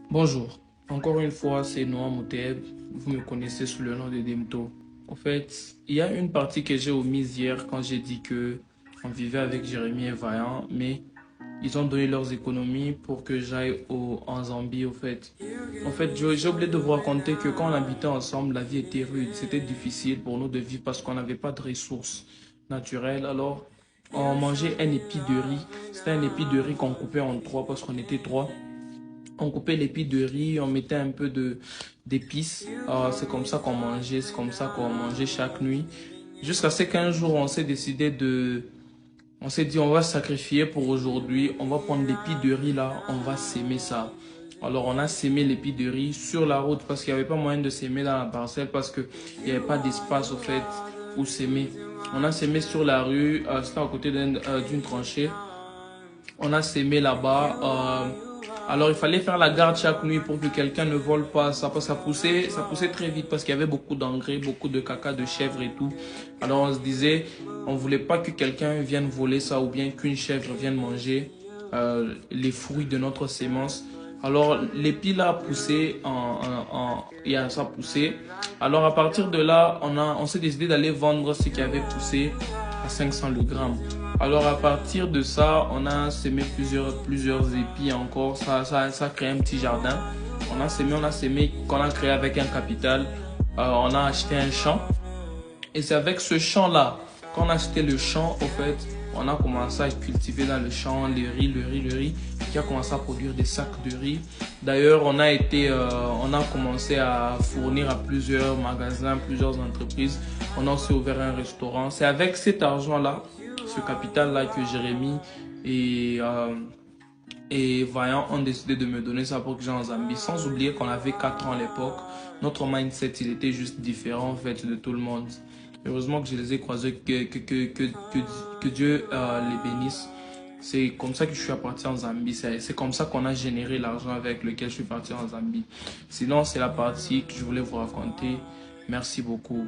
Bonjour, encore une fois, c'est Noah Mouteb. Vous me connaissez sous le nom de Demto. En fait, il y a une partie que j'ai omise hier quand j'ai dit que on vivait avec Jérémy et Vaillant, mais ils ont donné leurs économies pour que j'aille en Zambie, au fait. En fait, j'ai oublié de vous raconter que quand on habitait ensemble, la vie était rude. C'était difficile pour nous de vivre parce qu'on n'avait pas de ressources naturelles. Alors, on mangeait un épi de riz. C'était un épi de riz qu'on coupait en trois parce qu'on était trois. On coupait l'épi de riz, on mettait un peu d'épices. C'est comme ça qu'on mangeait, c'est comme ça qu'on mangeait chaque nuit. Jusqu'à ce qu'un jour, on s'est dit, on va sacrifier pour aujourd'hui. On va prendre l'épi de riz là, on va s'aimer ça. Alors, on a sémé l'épi de riz sur la route parce qu'il n'y avait pas moyen de s'aimer dans la parcelle parce qu'il n'y avait pas d'espace au fait où s'aimer. On a sémé sur la rue, c'était à côté d'une tranchée. On a sémé là-bas. Alors, il fallait faire la garde chaque nuit pour que quelqu'un ne vole pas ça. Parce que ça poussait très vite parce qu'il y avait beaucoup d'engrais, beaucoup de caca de chèvre et tout. Alors, on se disait, on voulait pas que quelqu'un vienne voler ça ou bien qu'une chèvre vienne manger les fruits de notre sémence. Alors, l'épi là a poussé, ça a poussé. Alors, à partir de là, on s'est décidé d'aller vendre ce qui avait poussé à 500 le gramme. Alors, à partir de ça, on a semé plusieurs épis encore. Ça a créé un petit jardin. On a semé, qu'on a créé avec un capital. On a acheté un champ. Et c'est avec ce champ-là, quand on a acheté le champ, au fait, on a commencé à cultiver dans le champ le riz, qui a commencé à produire des sacs de riz. D'ailleurs, on a commencé à fournir à plusieurs magasins, plusieurs entreprises. On a aussi ouvert un restaurant. C'est avec cet argent-là, ce capital-là que Jérémy et Vaillant ont décidé de me donner ça pour que j'aille en Zambie. Sans oublier qu'on avait 4 ans à l'époque. Notre mindset, il était juste différent en fait de tout le monde. Heureusement que je les ai croisés, que Dieu les bénisse. C'est comme ça que je suis parti en Zambie. C'est comme ça qu'on a généré l'argent avec lequel je suis parti en Zambie. Sinon, c'est la partie que je voulais vous raconter. Merci beaucoup.